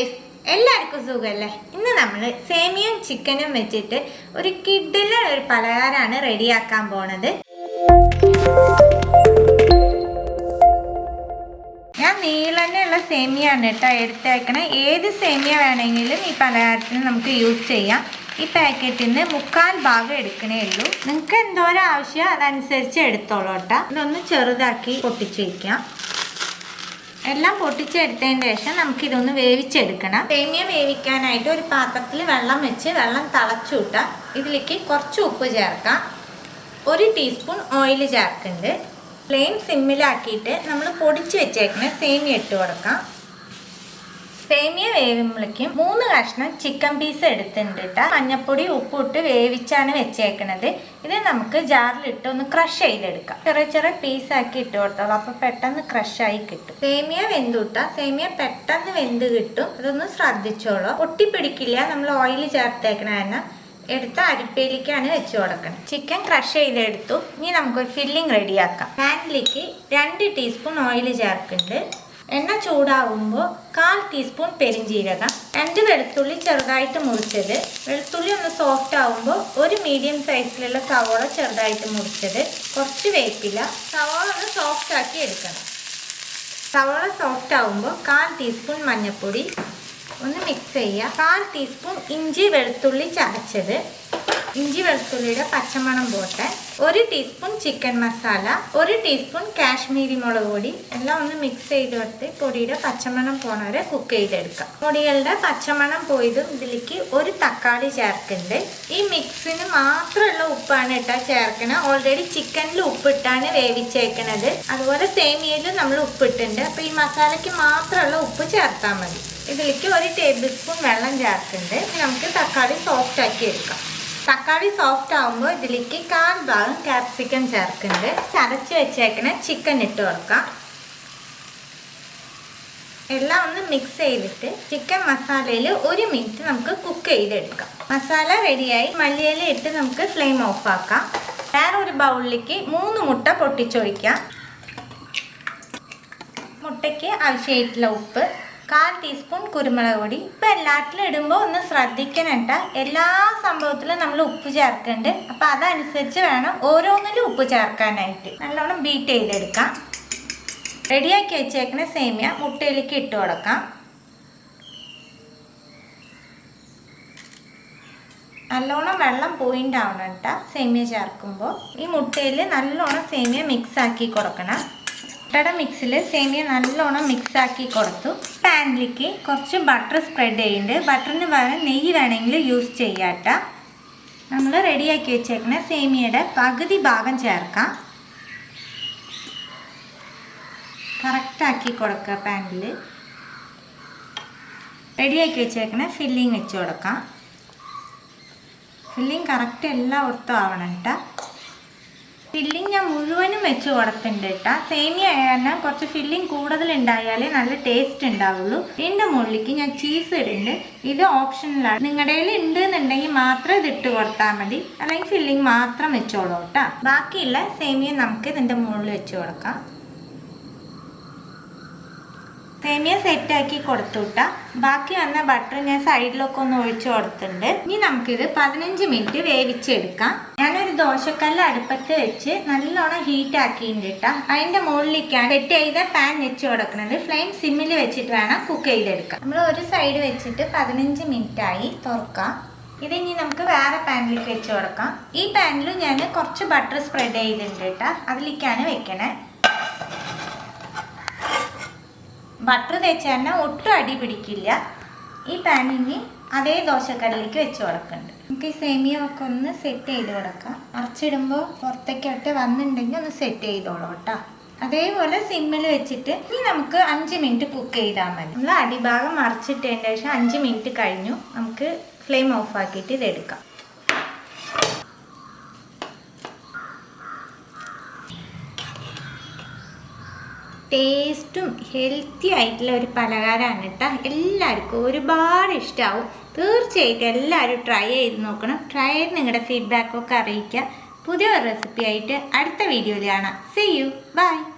Guys, എല്ലാവർക്കും സുഖമല്ലേ? ഇന്ന് നമ്മൾ സേമിയയും ചിക്കനും വെച്ചിട്ട് ഒരു കിഡിലെ ഒരു പലഹാരമാണ് റെഡിയാക്കാൻ പോണത്. ഞാൻ നീളനുള്ള സേമിയാണ് കേട്ടോ എടുത്തേക്കണേ. ഏത് സേമിയ വേണമെങ്കിലും ഈ പലഹാരത്തിന് നമുക്ക് യൂസ് ചെയ്യാം. ഈ പാക്കറ്റിൽ നിന്ന് 1/4 ഭാഗം എടുക്കണേ ഉള്ളൂ. നിങ്ങൾക്ക് എന്തോരം ആവശ്യം അതനുസരിച്ച് എടുത്തോളൂ കേട്ടോ. ഇതൊന്ന് ചെറുതാക്കി പൊട്ടിച്ച് വയ്ക്കാം. എല്ലാം പൊട്ടിച്ചെടുത്തതിന് ശേഷം നമുക്കിതൊന്ന് വേവിച്ചെടുക്കണം. സേമിയ വേവിക്കാനായിട്ട് ഒരു പാത്രത്തിൽ വെള്ളം വെച്ച് വെള്ളം തിളച്ചു വിട്ടാൽ ഇതിലേക്ക് കുറച്ച് ഉപ്പ് ചേർക്കാം. 1 ടീസ്പൂൺ ഓയിൽ ചേർക്കുന്നുണ്ട്. ഫ്ലെയിം സിമ്മിലാക്കിയിട്ട് നമ്മൾ പൊടിച്ച് വെച്ചേക്കുന്ന സേമിയ ഇട്ട് കൊടുക്കാം. സേമിയ വേവുമ്പോഴേക്കും 3 കഷ്ണം ചിക്കൻ പീസ് എടുത്തിട്ടുണ്ട് കേട്ടോ. മഞ്ഞപ്പൊടി ഉപ്പിട്ട് വേവിച്ചാണ് വെച്ചേക്കണത്. ഇത് നമുക്ക് ജാറിലിട്ട് ഒന്ന് ക്രഷ് ചെയ്തെടുക്കാം. ചെറിയ ചെറിയ പീസാക്കി ഇട്ട് കൊടുത്തോളൂ. അപ്പോൾ പെട്ടെന്ന് ക്രഷായി കിട്ടും. സേമിയ വെന്തുട്ടാ സേമിയ പെട്ടെന്ന് വെന്ത് കിട്ടും. അതൊന്ന് ശ്രദ്ധിച്ചോളൂ. ഒട്ടിപ്പിടിക്കില്ല. നമ്മൾ ഓയിൽ ചേർത്തേക്കണ തന്നെ എടുത്ത അരിപ്പയിലേക്കാണ് വെച്ച് കൊടുക്കണം. ചിക്കൻ ക്രഷ് ചെയ്തെടുത്തു. ഇനി നമുക്കൊരു ഫില്ലിംഗ് റെഡിയാക്കാം. പാനിലേക്ക് 2 ടീസ്പൂൺ ഓയിൽ ചേർക്കുന്നുണ്ട്. എണ്ണ ചൂടാവുമ്പോൾ 1/4 ടീസ്പൂൺ പെരിഞ്ജീരകം, 2 വെളുത്തുള്ളി ചെറുതായിട്ട് മുറിച്ചത്, വെളുത്തുള്ളി ഒന്ന് സോഫ്റ്റ് ആവുമ്പോൾ 1 മീഡിയം സൈസിലുള്ള സവോള ചെറുതായിട്ട് മുറിച്ചത്, കുറച്ച് വേപ്പില. സവോള ഒന്ന് സോഫ്റ്റ് ആക്കി എടുക്കണം. സവോള സോഫ്റ്റ് ആവുമ്പോൾ 1/4 ടീസ്പൂൺ മഞ്ഞൾപ്പൊടി ഒന്ന് മിക്സ് ചെയ്യുക. 1/4 ടീസ്പൂൺ ഇഞ്ചി വെളുത്തുള്ളി ചതച്ചത്, ഇഞ്ചി വെളുത്തുള്ളിയുടെ പച്ചമണം പോട്ടെ. 1 teaspoon chicken masala, 1 teaspoon Kashmiri മുളക് പൊടി. എല്ലാം ഒന്ന് മിക്സ് ചെയ്ത് കൊടുത്ത് പൊടിയുടെ പച്ചമണം പോണ വരെ കുക്ക് ചെയ്തെടുക്കാം. പൊടികളുടെ പച്ചമണം പോയതും ഇതിലേക്ക് 1 തക്കാളി ചേർക്കുന്നുണ്ട്. ഈ മിക്സിന് മാത്രമുള്ള ഉപ്പാണ് കേട്ടോ ചേർക്കണം. ഓൾറെഡി ചിക്കനിൽ ഉപ്പിട്ടാണ് വേവിച്ചേക്കണത്. അതുപോലെ സേമിയയിലും നമ്മൾ ഉപ്പിട്ടുണ്ട്. അപ്പോൾ ഈ മസാലയ്ക്ക് മാത്രമുള്ള ഉപ്പ് ചേർത്താൽ മതി. ഇതിലേക്ക് 1 ടേബിൾ സ്പൂൺ വെള്ളം ചേർക്കുന്നുണ്ട്. നമുക്ക് തക്കാളി സോഫ്റ്റ് ആക്കി എടുക്കാം. തക്കാളി സോഫ്റ്റ് ആകുമ്പോൾ ഇതിലേക്ക് 1/4 ഭാഗം ക്യാപ്സിക്കം ചേർക്കുന്നുണ്ട്. ചതച്ച് വെച്ചേക്കണ ചിക്കൻ ഇട്ട് കൊടുക്കാം. എല്ലാം ഒന്ന് മിക്സ് ചെയ്തിട്ട് ചിക്കൻ മസാലയിൽ 1 മിനിറ്റ് നമുക്ക് കുക്ക് ചെയ്തെടുക്കാം. മസാല റെഡിയായി. മല്ലിയില ഇട്ട് നമുക്ക് ഫ്ലെയിം ഓഫ് ആക്കാം. വേറൊരു ബൗളിലേക്ക് 3 മുട്ട പൊട്ടിച്ചൊഴിക്കാം. മുട്ടയ്ക്ക് ആവശ്യമായിട്ടുള്ള ഉപ്പ്, 1/4 ടീസ്പൂൺ കുരുമുളക് പൊടി. ഇപ്പം എല്ലാത്തിലും ഇടുമ്പോൾ ഒന്ന് ശ്രദ്ധിക്കണം കേട്ടോ. എല്ലാ സംഭവത്തിലും നമ്മൾ ഉപ്പ് ചേർക്കുന്നുണ്ട്. അപ്പം അതനുസരിച്ച് വേണം ഓരോന്നിലും ഉപ്പ് ചേർക്കാനായിട്ട്. നല്ലോണം ബീറ്റ് ചെയ്തെടുക്കാം. റെഡിയാക്കി വെച്ചേക്കുന്ന സേമിയ മുട്ടയിലേക്ക് ഇട്ട് കൊടുക്കാം. നല്ലോണം വെള്ളം പോയിൻ്റാവണം കേട്ടോ സേമിയ ചേർക്കുമ്പോൾ. ഈ മുട്ടയിൽ നല്ലോണം സേമിയ മിക്സ് ആക്കി കൊടുക്കണം. മുട്ടയുടെ മിക്സിൽ സേമിയ നല്ലോണം മിക്സ് ആക്കി കൊടുത്തു. പാനിലേക്ക് കുറച്ച് ബട്ടർ സ്പ്രെഡ് ചെയ്യുന്നുണ്ട്. ബട്ടറിന് പകരം നെയ്യ് വേണമെങ്കിൽ യൂസ് ചെയ്യാം കേട്ടോ. നമ്മൾ റെഡിയാക്കി വെച്ചേക്കുന്ന സേമിയയുടെ പകുതി ഭാഗം ചേർക്കാം. കറക്റ്റാക്കി കൊടുക്കുക. പാനിൽ റെഡിയാക്കി വെച്ചേക്കുന്ന ഫില്ലിങ് വെച്ച് കൊടുക്കാം. ഫില്ലിങ് കറക്റ്റ് എല്ലായിടത്തും ആവണം കേട്ടോ. ഫില്ലിങ് ഞാൻ മുഴുവനും വെച്ച് കൊടുത്തിട്ടുണ്ട് കേട്ടോ. സേമിയ കാരണം കുറച്ച് ഫില്ലിങ് കൂടുതലുണ്ടായാലേ നല്ല ടേസ്റ്റ് ഉണ്ടാവുള്ളൂ. ഇതിൻ്റെ മുകളിലേക്ക് ഞാൻ ചീസ് ഇടുന്നുണ്ട്. ഇത് ഓപ്ഷണലാണ്. നിങ്ങളുടെ കയ്യിൽ ഉണ്ടെന്നുണ്ടെങ്കിൽ മാത്രം ഇത് ഇട്ട് കൊടുത്താൽ മതി. അല്ലെങ്കിൽ ഫില്ലിങ് മാത്രം വെച്ചോളൂ കേട്ടോ. ബാക്കിയുള്ള സേമിയ നമുക്ക് ഇതിൻ്റെ മുകളിൽ വെച്ച് കൊടുക്കാം. സേമിയ സെറ്റാക്കി കൊടുത്തു വിട്ടാൽ ബാക്കി വന്ന ബട്ടർ ഞാൻ സൈഡിലൊക്കെ ഒന്ന് ഒഴിച്ചു കൊടുത്തിട്ടുണ്ട്. ഇനി നമുക്കിത് 15 മിനിറ്റ് വേവിച്ചെടുക്കാം. ഞാനൊരു ദോശക്കല്ല് അടുപ്പത്ത് വെച്ച് നല്ലോണം ഹീറ്റ് ആക്കിയിട്ടുണ്ട് കേട്ടോ. അതിൻ്റെ മുകളിലേക്കാണ് സെറ്റ് ചെയ്ത പാൻ വെച്ച് കൊടുക്കുന്നത്. ഫ്ലെയിം സിമ്മിൽ വെച്ചിട്ട് വേണം കുക്ക് ചെയ്തെടുക്കാം. നമ്മൾ ഒരു സൈഡ് വെച്ചിട്ട് 15 മിനിറ്റ് ആയി. തുറക്കാം. ഇത് ഇനി നമുക്ക് വേറെ പാനിലേക്ക് വെച്ച് കൊടുക്കാം. ഈ പാനിൽ ഞാൻ കുറച്ച് ബട്ടർ സ്പ്രെഡ് ചെയ്തിട്ടുണ്ട് കേട്ടോ. അതിലേക്കാണ് വെക്കണേ. ബട്ടർ തേച്ചാൽ തന്നെ ഒട്ടും അടി പിടിക്കില്ല. ഈ പാനിന് അതേ ദോശക്കല്ലിലേക്ക് വെച്ച് കൊടുക്കുന്നുണ്ട്. നമുക്ക് ഈ സേമിയ ഒക്കെ ഒന്ന് സെറ്റ് ചെയ്ത് കൊടുക്കാം. അരച്ചിടുമ്പോൾ പുറത്തേക്കോട്ട് വന്നിട്ടുണ്ടെങ്കിൽ ഒന്ന് സെറ്റ് ചെയ്തോളൂ കേട്ടോ. അതേപോലെ സിമ്മിൽ വെച്ചിട്ട് ഇനി നമുക്ക് 5 മിനിറ്റ് കുക്ക് ചെയ്താൽ മതി. നമ്മൾ അടിഭാഗം മറിച്ചിട്ടതിന് ശേഷം 5 മിനിറ്റ് കഴിഞ്ഞു. നമുക്ക് ഫ്ലെയിം ഓഫ് ആക്കിയിട്ട് ഇതെടുക്കാം. ടേസ്റ്റും ഹെൽത്തി ആയിട്ടുള്ള ഒരു പലഹാരമാണ് കേട്ടോ. എല്ലാവർക്കും ഒരുപാട് ഇഷ്ടമാവും. തീർച്ചയായിട്ടും എല്ലാവരും ട്രൈ ചെയ്ത് നോക്കണം. ട്രൈ ചെയ്ത് നിങ്ങളുടെ ഫീഡ്ബാക്കൊക്കെ അറിയിക്കുക. പുതിയൊരു റെസിപ്പി ആയിട്ട് അടുത്ത വീഡിയോയിൽ കാണാം. See you. Bye.